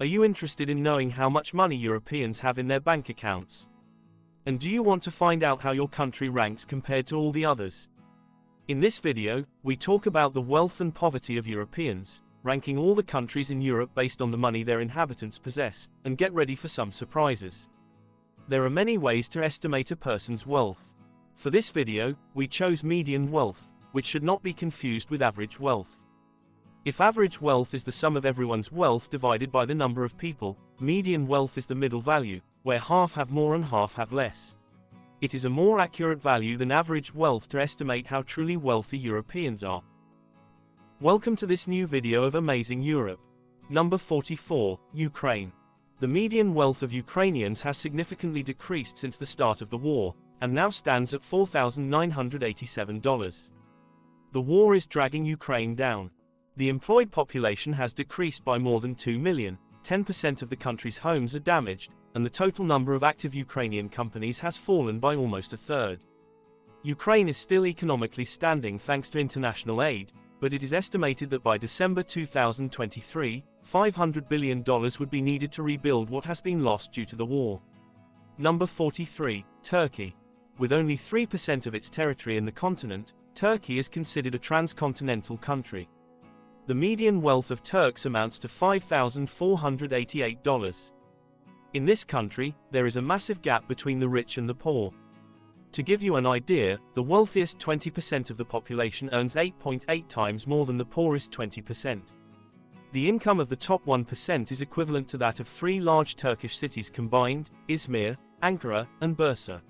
Are you interested in knowing how much money Europeans have in their bank accounts? And do you want to find out how your country ranks compared to all the others? In this video, we talk about the wealth and poverty of Europeans, ranking all the countries in Europe based on the money their inhabitants possess, and get ready for some surprises. There are many ways to estimate a person's wealth. For this video, we chose median wealth, which should not be confused with average wealth. If average wealth is the sum of everyone's wealth divided by the number of people, median wealth is the middle value, where half have more and half have less. It is a more accurate value than average wealth to estimate how truly wealthy Europeans are. Welcome to this new video of Amazing Europe. Number 44, Ukraine. The median wealth of Ukrainians has significantly decreased since the start of the war, and now stands at $4,987. The war is dragging Ukraine down. The employed population has decreased by more than 2 million, 10% of the country's homes are damaged, and the total number of active Ukrainian companies has fallen by almost a third. Ukraine is still economically standing thanks to international aid, but it is estimated that by December 2023, $500 billion would be needed to rebuild what has been lost due to the war. Number 43, Turkey. With only 3% of its territory in the continent, Turkey is considered a transcontinental country. The median wealth of Turks amounts to $5,488. In this country, there is a massive gap between the rich and the poor. To give you an idea, the wealthiest 20% of the population earns 8.8 times more than the poorest 20%. The income of the top 1% is equivalent to that of 3 large Turkish cities combined, Izmir, Ankara, and Bursa.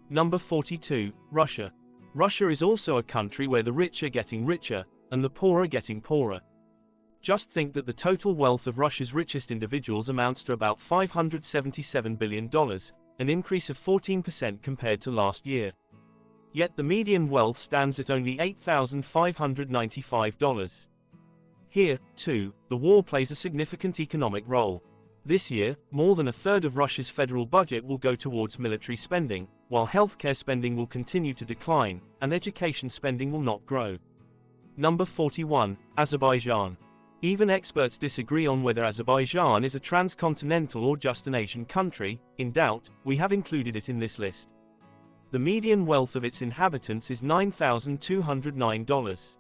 Number 42, Russia. Russia is also a country where the rich are getting richer, and the poor are getting poorer. Just think that the total wealth of Russia's richest individuals amounts to about $577 billion, an increase of 14% compared to last year. Yet the median wealth stands at only $8,595. Here, too, the war plays a significant economic role. This year, more than a third of Russia's federal budget will go towards military spending, while healthcare spending will continue to decline, and education spending will not grow. Number 41, Azerbaijan. Even experts disagree on whether Azerbaijan is a transcontinental or just an Asian country. In doubt, we have included it in this list. The median wealth of its inhabitants is $9,209.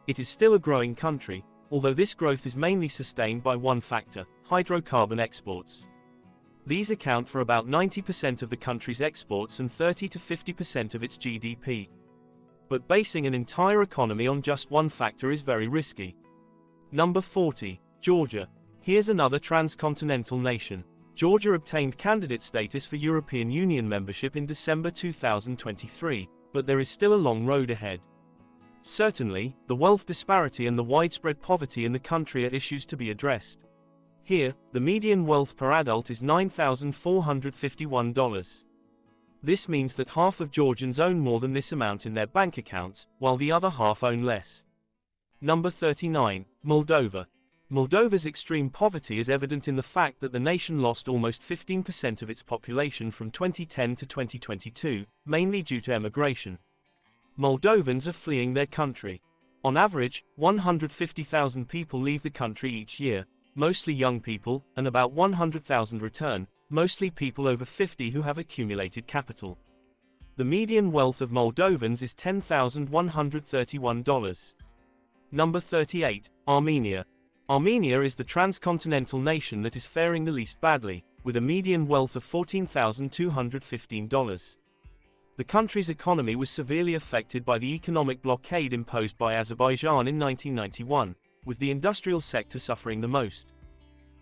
It is still a growing country, although this growth is mainly sustained by one factor: hydrocarbon exports. These account for about 90% of the country's exports and 30 to 50% of its GDP. But basing an entire economy on just one factor is very risky. Number 40, Georgia. Here's another transcontinental nation. Georgia obtained candidate status for European Union membership in December 2023, but there is still a long road ahead. Certainly, the wealth disparity and the widespread poverty in the country are issues to be addressed. Here, the median wealth per adult is $9,451. This means that half of Georgians own more than this amount in their bank accounts, while the other half own less. Number 39, Moldova. Moldova's extreme poverty is evident in the fact that the nation lost almost 15% of its population from 2010 to 2022, mainly due to emigration. Moldovans are fleeing their country. On average, 150,000 people leave the country each year, mostly young people, and about 100,000 return, mostly people over 50 who have accumulated capital. The median wealth of Moldovans is $10,131. Number 38, Armenia. Armenia is the transcontinental nation that is faring the least badly, with a median wealth of $14,215. The country's economy was severely affected by the economic blockade imposed by Azerbaijan in 1991, with the industrial sector suffering the most.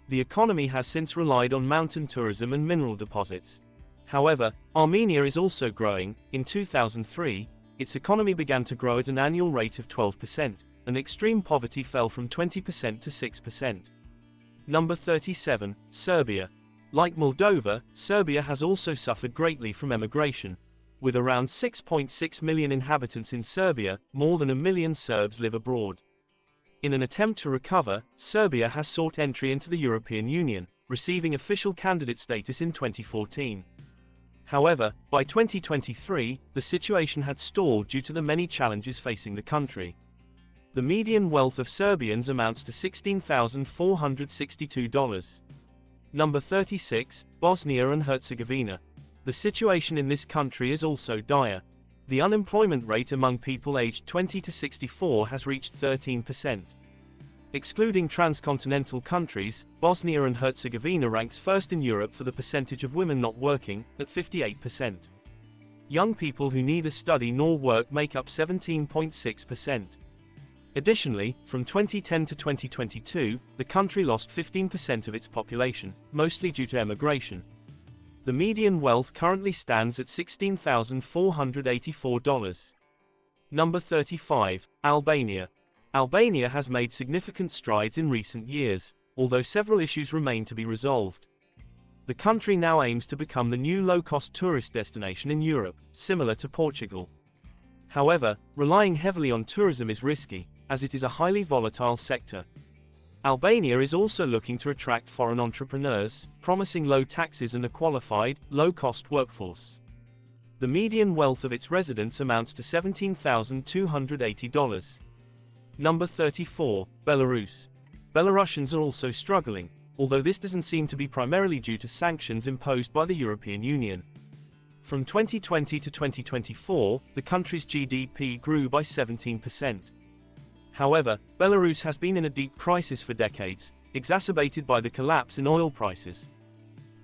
The economy has since relied on mountain tourism and mineral deposits. However, Armenia is also growing. In 2003, its economy began to grow at an annual rate of 12%, and extreme poverty fell from 20% to 6%. Number 37, Serbia. Like Moldova, Serbia has also suffered greatly from emigration. With around 6.6 million inhabitants in Serbia, more than 1 million Serbs live abroad. In an attempt to recover, Serbia has sought entry into the European Union, receiving official candidate status in 2014. However, by 2023, the situation had stalled due to the many challenges facing the country. The median wealth of Serbians amounts to $16,462. Number 36, Bosnia and Herzegovina. The situation in this country is also dire. The unemployment rate among people aged 20 to 64 has reached 13%. Excluding transcontinental countries, Bosnia and Herzegovina ranks first in Europe for the percentage of women not working, at 58%. Young people who neither study nor work make up 17.6%. Additionally, from 2010 to 2022, the country lost 15% of its population, mostly due to emigration. The median wealth currently stands at $16,484. Number 35, Albania. Albania has made significant strides in recent years, although several issues remain to be resolved. The country now aims to become the new low-cost tourist destination in Europe, similar to Portugal. However, relying heavily on tourism is risky, as it is a highly volatile sector. Albania is also looking to attract foreign entrepreneurs, promising low taxes and a qualified, low-cost workforce. The median wealth of its residents amounts to $17,280. Number 34, Belarus. Belarusians are also struggling, although this doesn't seem to be primarily due to sanctions imposed by the European Union. From 2020 to 2024, the country's GDP grew by 17%. However, Belarus has been in a deep crisis for decades, exacerbated by the collapse in oil prices.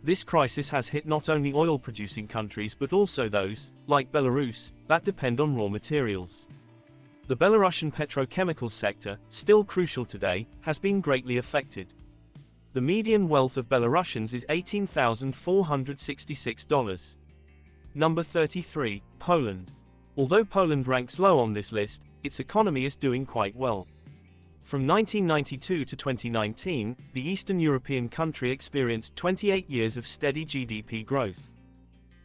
This crisis has hit not only oil-producing countries but also those, like Belarus, that depend on raw materials. The Belarusian petrochemical sector, still crucial today, has been greatly affected. The median wealth of Belarusians is $18,466. Number 33, Poland. Although Poland ranks low on this list, its economy is doing quite well. From 1992 to 2019, the Eastern European country experienced 28 years of steady GDP growth.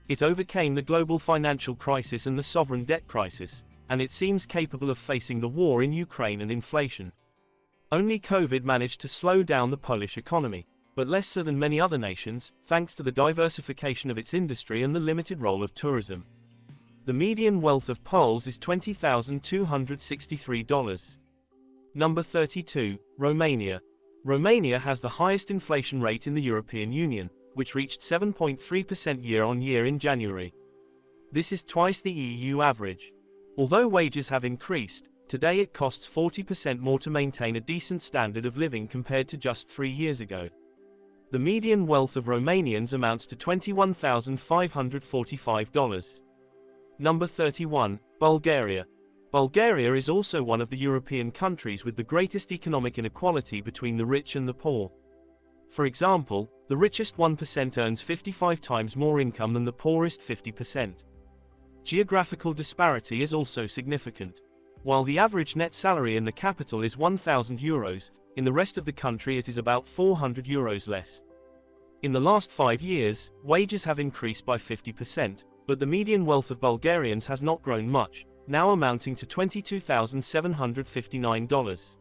It overcame the global financial crisis and the sovereign debt crisis, and it seems capable of facing the war in Ukraine and inflation. Only COVID managed to slow down the Polish economy, but less so than many other nations, thanks to the diversification of its industry and the limited role of tourism. The median wealth of Poles is $20,263. Number 32, Romania. Romania has the highest inflation rate in the European Union, which reached 7.3% year-on-year in January. This is twice the EU average. Although wages have increased, today it costs 40% more to maintain a decent standard of living compared to just 3 years ago. The median wealth of Romanians amounts to $21,545. Number 31, Bulgaria. Bulgaria is also one of the European countries with the greatest economic inequality between the rich and the poor. For example, the richest 1% earns 55 times more income than the poorest 50%. Geographical disparity is also significant. While the average net salary in the capital is €1,000, in the rest of the country it is about €400 less. In the last 5 years, wages have increased by 50%, but the median wealth of Bulgarians has not grown much, now amounting to $22,759.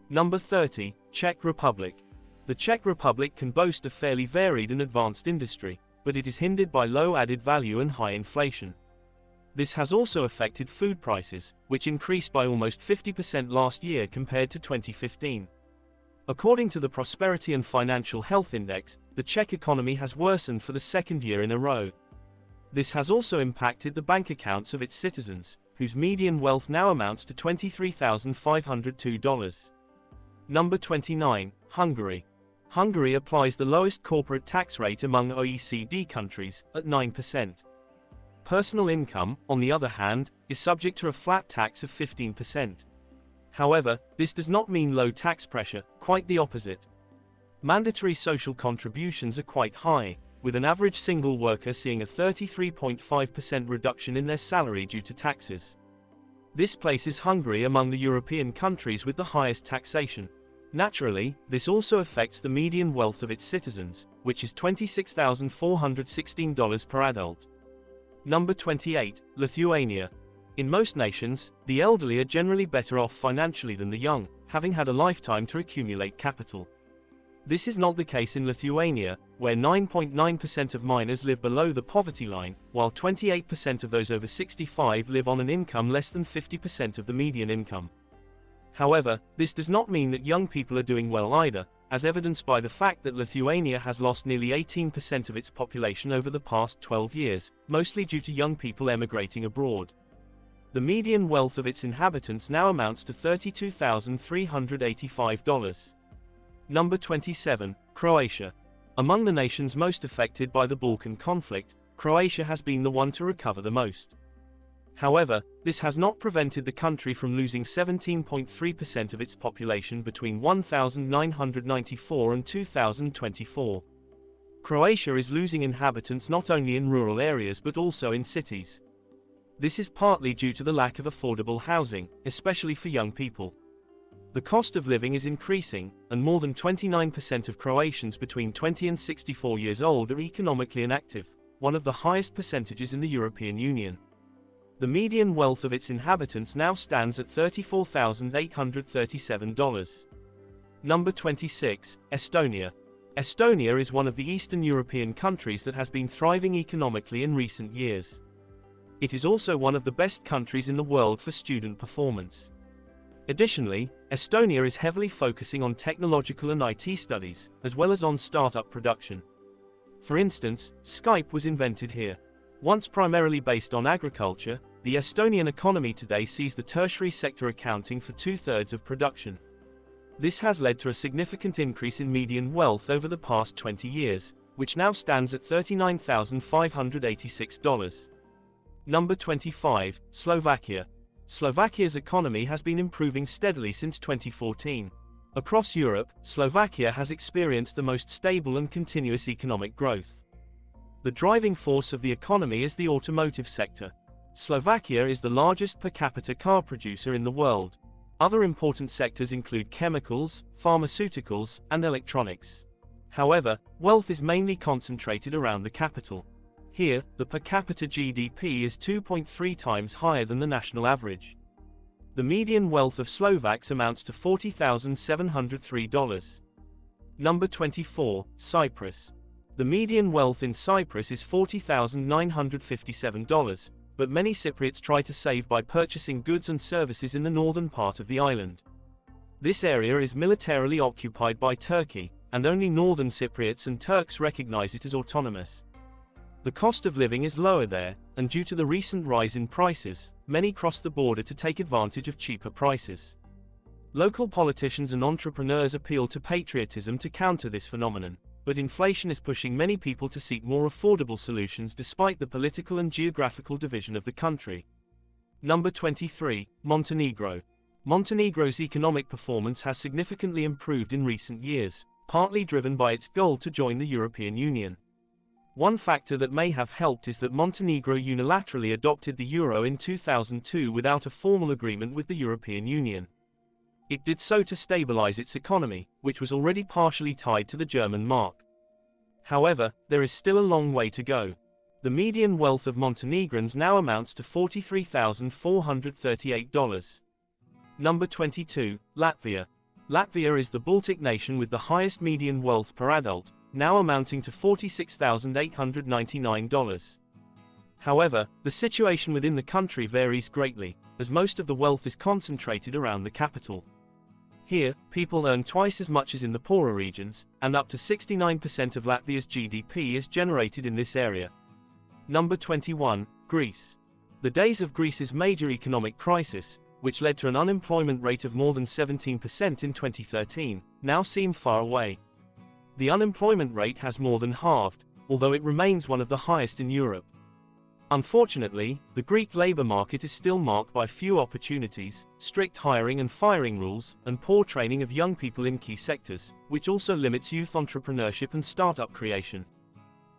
Number 30, Czech Republic. The Czech Republic can boast a fairly varied and advanced industry, but it is hindered by low added value and high inflation. This has also affected food prices, which increased by almost 50% last year compared to 2015. According to the Prosperity and Financial Health Index, the Czech economy has worsened for the second year in a row. This has also impacted the bank accounts of its citizens, whose median wealth now amounts to $23,502. Number 29, Hungary. Hungary applies the lowest corporate tax rate among OECD countries, at 9%. Personal income, on the other hand, is subject to a flat tax of 15%. However, this does not mean low tax pressure, quite the opposite. Mandatory social contributions are quite high, with an average single worker seeing a 33.5% reduction in their salary due to taxes. This places Hungary among the European countries with the highest taxation. Naturally, this also affects the median wealth of its citizens, which is $26,416 per adult. Number 28, Lithuania. In most nations, the elderly are generally better off financially than the young, having had a lifetime to accumulate capital. This is not the case in Lithuania, where 9.9% of minors live below the poverty line, while 28% of those over 65 live on an income less than 50% of the median income. However, this does not mean that young people are doing well either, as evidenced by the fact that Lithuania has lost nearly 18% of its population over the past 12 years, mostly due to young people emigrating abroad. The median wealth of its inhabitants now amounts to $32,385. Number 27, Croatia. Among the nations most affected by the Balkan conflict, Croatia has been the one to recover the most. However, this has not prevented the country from losing 17.3% of its population between 1994 and 2024. Croatia is losing inhabitants not only in rural areas but also in cities. This is partly due to the lack of affordable housing, especially for young people. The cost of living is increasing, and more than 29% of Croatians between 20 and 64 years old are economically inactive, one of the highest percentages in the European Union. The median wealth of its inhabitants now stands at $34,837. Number 26, Estonia. Estonia is one of the Eastern European countries that has been thriving economically in recent years. It is also one of the best countries in the world for student performance. Additionally, Estonia is heavily focusing on technological and IT studies, as well as on startup production. For instance, Skype was invented here. Once primarily based on agriculture, the Estonian economy today sees the tertiary sector accounting for 2/3 of production. This has led to a significant increase in median wealth over the past 20 years, which now stands at $39,586. Number 25, Slovakia. Slovakia's economy has been improving steadily since 2014. Across Europe, Slovakia has experienced the most stable and continuous economic growth. The driving force of the economy is the automotive sector. Slovakia is the largest per capita car producer in the world. Other important sectors include chemicals, pharmaceuticals, and electronics. However, wealth is mainly concentrated around the capital. Here, the per capita GDP is 2.3 times higher than the national average. The median wealth of Slovaks amounts to $40,703. Number 24, Cyprus. The median wealth in Cyprus is $40,957, but many Cypriots try to save by purchasing goods and services in the northern part of the island. This area is militarily occupied by Turkey, and only northern Cypriots and Turks recognize it as autonomous. The cost of living is lower there, and due to the recent rise in prices, many cross the border to take advantage of cheaper prices. Local politicians and entrepreneurs appeal to patriotism to counter this phenomenon, but inflation is pushing many people to seek more affordable solutions despite the political and geographical division of the country. Number 23, Montenegro. Montenegro's economic performance has significantly improved in recent years, partly driven by its goal to join the European Union. One factor that may have helped is that Montenegro unilaterally adopted the euro in 2002 without a formal agreement with the European Union. It did so to stabilize its economy, which was already partially tied to the German mark. However, there is still a long way to go. The median wealth of Montenegrins now amounts to $43,438. Number 22, Latvia. Latvia is the Baltic nation with the highest median wealth per adult, now amounting to $46,899. However, the situation within the country varies greatly, as most of the wealth is concentrated around the capital. Here, people earn twice as much as in the poorer regions, and up to 69% of Latvia's GDP is generated in this area. Number 21, Greece. The days of Greece's major economic crisis, which led to an unemployment rate of more than 17% in 2013, now seem far away. The unemployment rate has more than halved, although it remains one of the highest in Europe. Unfortunately, the Greek labor market is still marked by few opportunities, strict hiring and firing rules, and poor training of young people in key sectors, which also limits youth entrepreneurship and startup creation.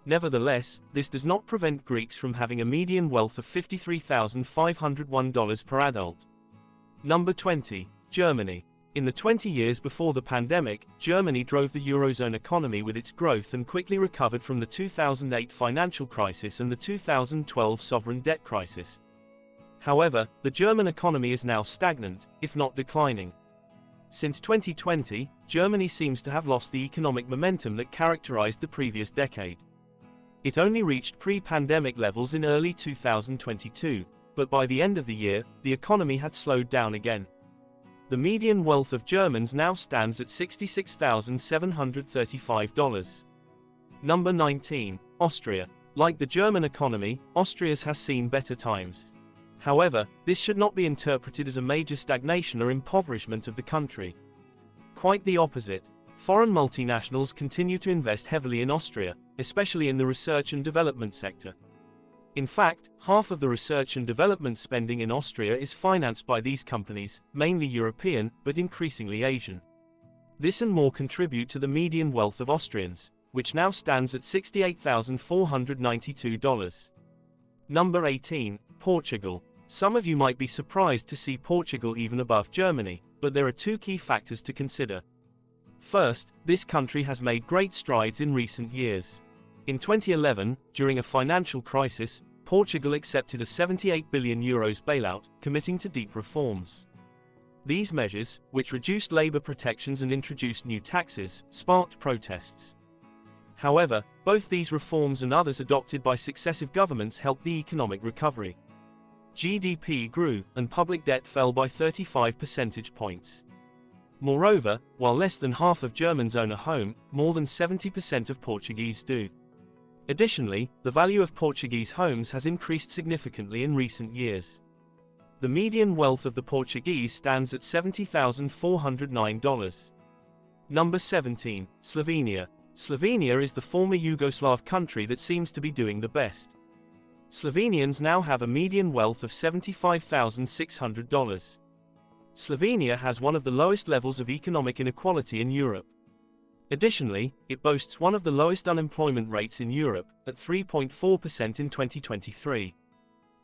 Nevertheless, this does not prevent Greeks from having a median wealth of $53,501 per adult. Number 20, Germany. In the 20 years before the pandemic, Germany drove the Eurozone economy with its growth and quickly recovered from the 2008 financial crisis and the 2012 sovereign debt crisis. However, the German economy is now stagnant, if not declining. Since 2020, Germany seems to have lost the economic momentum that characterized the previous decade. It only reached pre-pandemic levels in early 2022, but by the end of the year, the economy had slowed down again. The median wealth of Germans now stands at $66,735. Number 19. Austria. Like the German economy, Austria's has seen better times. However, this should not be interpreted as a major stagnation or impoverishment of the country. Quite the opposite. Foreign multinationals continue to invest heavily in Austria, especially in the research and development sector. In fact, half of the research and development spending in Austria is financed by these companies, mainly European, but increasingly Asian. This and more contribute to the median wealth of Austrians, which now stands at $68,492. Number 18. Portugal. Some of you might be surprised to see Portugal even above Germany, but there are two key factors to consider. First, this country has made great strides in recent years. In 2011, during a financial crisis, Portugal accepted a €78 billion bailout, committing to deep reforms. These measures, which reduced labor protections and introduced new taxes, sparked protests. However, both these reforms and others adopted by successive governments helped the economic recovery. GDP grew, and public debt fell by 35 percentage points. Moreover, while less than half of Germans own a home, more than 70% of Portuguese do. Additionally, the value of Portuguese homes has increased significantly in recent years. The median wealth of the Portuguese stands at $70,409. Number 17. Slovenia. Slovenia is the former Yugoslav country that seems to be doing the best. Slovenians now have a median wealth of $75,600. Slovenia has one of the lowest levels of economic inequality in Europe. Additionally, it boasts one of the lowest unemployment rates in Europe, at 3.4% in 2023.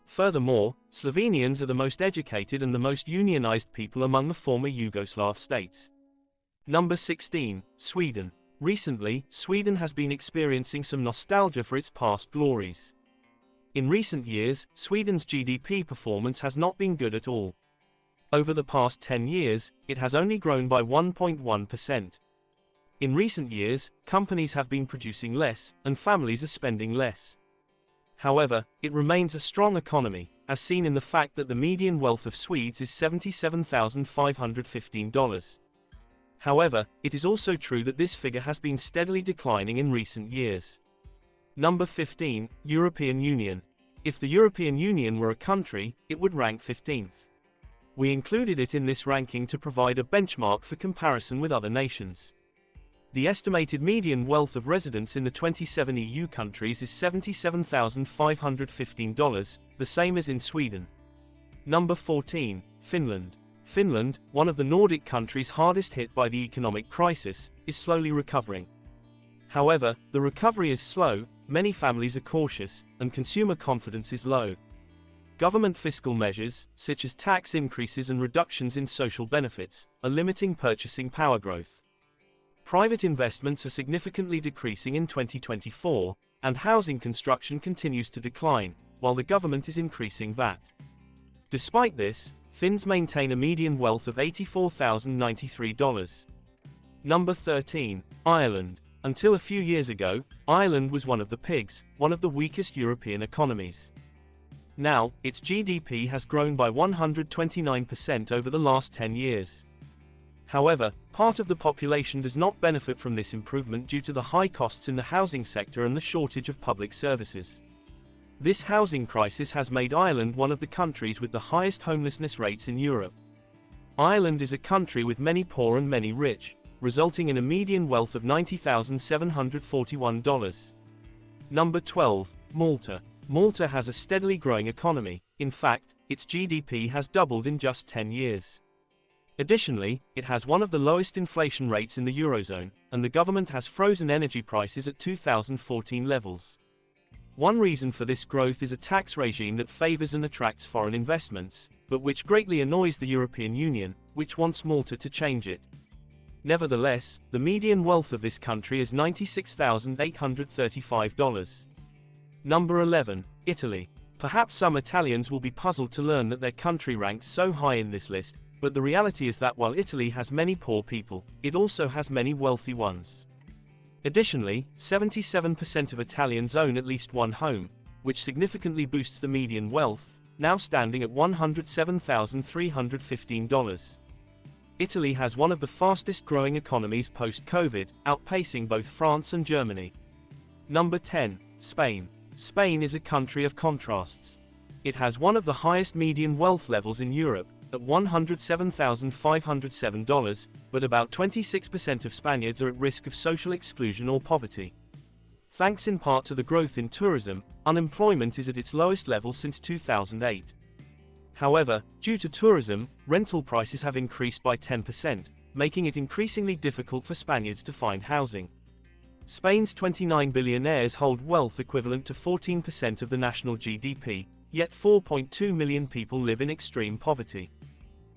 Furthermore, Slovenians are the most educated and the most unionized people among the former Yugoslav states. Number 16. Sweden. Recently, Sweden has been experiencing some nostalgia for its past glories. In recent years, Sweden's GDP performance has not been good at all. Over the past 10 years, it has only grown by 1.1%. In recent years, companies have been producing less, and families are spending less. However, it remains a strong economy, as seen in the fact that the median wealth of Swedes is $77,515. However, it is also true that this figure has been steadily declining in recent years. Number 15. European Union. If the European Union were a country, it would rank 15th. We included it in this ranking to provide a benchmark for comparison with other nations. The estimated median wealth of residents in the 27 EU countries is $77,515, the same as in Sweden. Number 14. Finland. Finland, one of the Nordic countries hardest hit by the economic crisis, is slowly recovering. However, the recovery is slow, many families are cautious, and consumer confidence is low. Government fiscal measures, such as tax increases and reductions in social benefits, are limiting purchasing power growth. Private investments are significantly decreasing in 2024, and housing construction continues to decline, while the government is increasing VAT. Despite this, Finns maintain a median wealth of $84,093. Number 13. Ireland. Until a few years ago, Ireland was one of the pigs, one of the weakest European economies. Now, its GDP has grown by 129% over the last 10 years. However, part of the population does not benefit from this improvement due to the high costs in the housing sector and the shortage of public services. This housing crisis has made Ireland one of the countries with the highest homelessness rates in Europe. Ireland is a country with many poor and many rich, resulting in a median wealth of $90,741. Number 12. Malta. Malta has a steadily growing economy. In fact, its GDP has doubled in just 10 years. Additionally, it has one of the lowest inflation rates in the Eurozone, and the government has frozen energy prices at 2014 levels. One reason for this growth is a tax regime that favors and attracts foreign investments, but which greatly annoys the European Union, which wants Malta to change it. Nevertheless, the median wealth of this country is $96,835. Number 11. Italy. Perhaps some Italians will be puzzled to learn that their country ranks so high in this list, but the reality is that while Italy has many poor people, it also has many wealthy ones. Additionally, 77% of Italians own at least one home, which significantly boosts the median wealth, now standing at $107,315. Italy has one of the fastest growing economies post-COVID, outpacing both France and Germany. Number 10. Spain. Spain is a country of contrasts. It has one of the highest median wealth levels in Europe, at $107,507, but about 26% of Spaniards are at risk of social exclusion or poverty. Thanks in part to the growth in tourism, unemployment is at its lowest level since 2008. However, due to tourism, rental prices have increased by 10%, making it increasingly difficult for Spaniards to find housing. Spain's 29 billionaires hold wealth equivalent to 14% of the national GDP, yet 4.2 million people live in extreme poverty.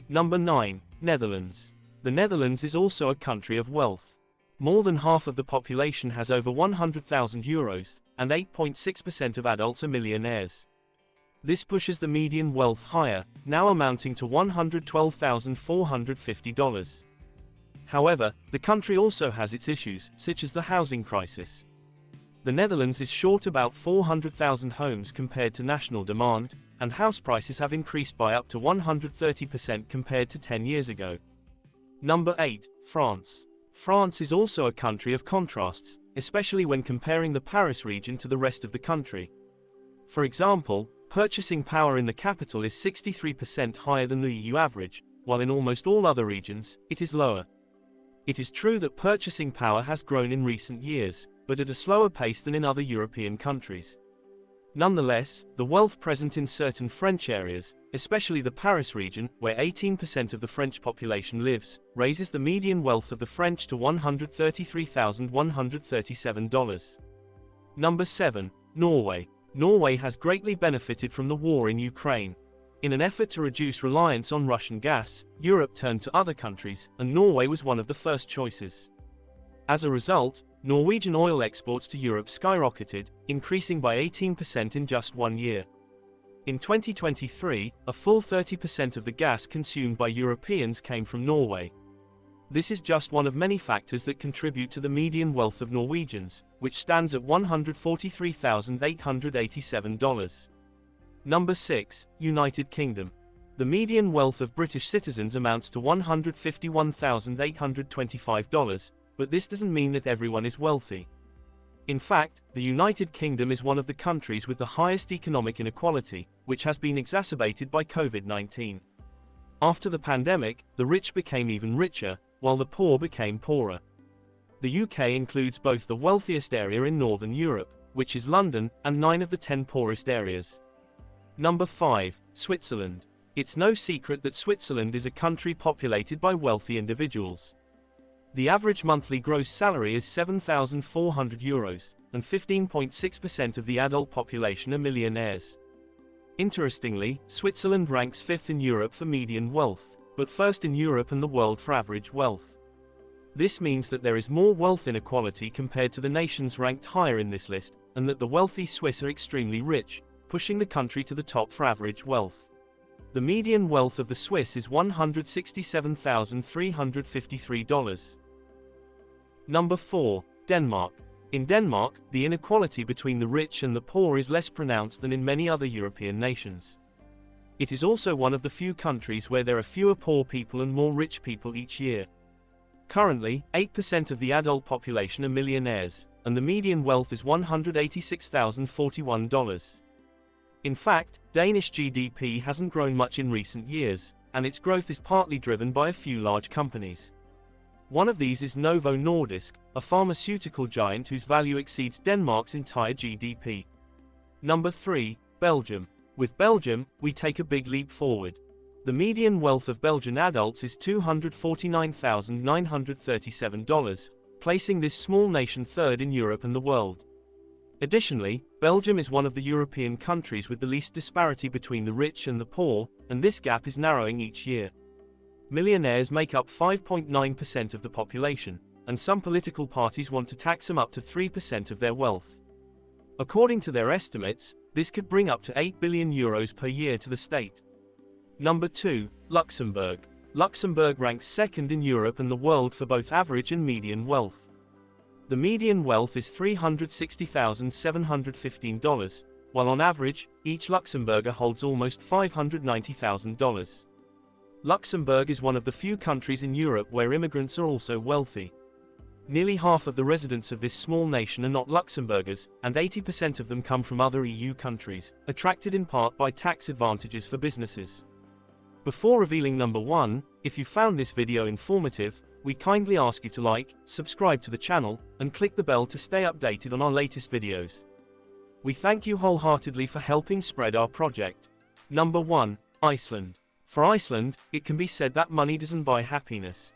Number 9. Netherlands. The Netherlands is also a country of wealth. More than half of the population has over €100,000, and 8.6% of adults are millionaires. This pushes the median wealth higher, now amounting to $112,450. However, the country also has its issues, such as the housing crisis. The Netherlands is short about 400,000 homes compared to national demand, and house prices have increased by up to 130% compared to 10 years ago. Number 8. France. France is also a country of contrasts, especially when comparing the Paris region to the rest of the country. For example, purchasing power in the capital is 63% higher than the EU average, while in almost all other regions, it is lower. It is true that purchasing power has grown in recent years, but at a slower pace than in other European countries. Nonetheless, the wealth present in certain French areas, especially the Paris region, where 18% of the French population lives, raises the median wealth of the French to $133,137. Number 7. Norway. Norway has greatly benefited from the war in Ukraine. In an effort to reduce reliance on Russian gas, Europe turned to other countries, and Norway was one of the first choices. As a result, Norwegian oil exports to Europe skyrocketed, increasing by 18% in just 1 year. In 2023, a full 30% of the gas consumed by Europeans came from Norway. This is just one of many factors that contribute to the median wealth of Norwegians, which stands at $143,887. Number 6. United Kingdom. The median wealth of British citizens amounts to $151,825, but this doesn't mean that everyone is wealthy. In fact, the United Kingdom is one of the countries with the highest economic inequality, which has been exacerbated by COVID-19. After the pandemic, the rich became even richer, while the poor became poorer. The UK includes both the wealthiest area in Northern Europe, which is London, and 9 of the 10 poorest areas. Number 5. Switzerland. It's no secret that Switzerland is a country populated by wealthy individuals. The average monthly gross salary is €7,400, and 15.6% of the adult population are millionaires. Interestingly, Switzerland ranks 5th in Europe for median wealth, but 1st in Europe and the world for average wealth. This means that there is more wealth inequality compared to the nations ranked higher in this list, and that the wealthy Swiss are extremely rich, pushing the country to the top for average wealth. The median wealth of the Swiss is $167,353. Number 4. Denmark. In Denmark, the inequality between the rich and the poor is less pronounced than in many other European nations. It is also one of the few countries where there are fewer poor people and more rich people each year. Currently, 8% of the adult population are millionaires, and the median wealth is $186,041. In fact, Danish GDP hasn't grown much in recent years, and its growth is partly driven by a few large companies. One of these is Novo Nordisk, a pharmaceutical giant whose value exceeds Denmark's entire GDP. Number 3. Belgium. With Belgium, we take a big leap forward. The median wealth of Belgian adults is $249,937, placing this small nation 3rd in Europe and the world. Additionally, Belgium is one of the European countries with the least disparity between the rich and the poor, and this gap is narrowing each year. Millionaires make up 5.9% of the population, and some political parties want to tax them up to 3% of their wealth. According to their estimates, this could bring up to €8 billion per year to the state. Number 2. Luxembourg. Luxembourg ranks 2nd in Europe and the world for both average and median wealth. The median wealth is $360,715, while on average, each Luxembourger holds almost $590,000. Luxembourg is one of the few countries in Europe where immigrants are also wealthy. Nearly half of the residents of this small nation are not Luxembourgers, and 80% of them come from other EU countries, attracted in part by tax advantages for businesses. Before revealing number 1, if you found this video informative, we kindly ask you to like, subscribe to the channel, and click the bell to stay updated on our latest videos. We thank you wholeheartedly for helping spread our project. Number 1, Iceland. For Iceland, it can be said that money doesn't buy happiness.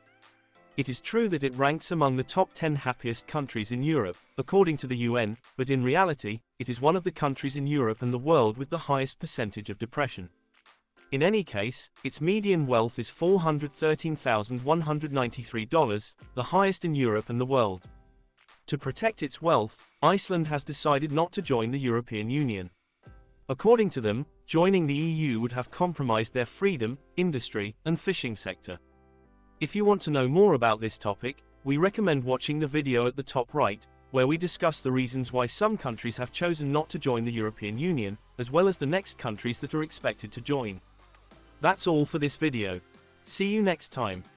It is true that it ranks among the top 10 happiest countries in Europe, according to the UN, but in reality, it is one of the countries in Europe and the world with the highest percentage of depression. In any case, its median wealth is $413,193, the highest in Europe and the world. To protect its wealth, Iceland has decided not to join the European Union. According to them, joining the EU would have compromised their freedom, industry, and fishing sector. If you want to know more about this topic, we recommend watching the video at the top right, where we discuss the reasons why some countries have chosen not to join the European Union, as well as the next countries that are expected to join. That's all for this video. See you next time.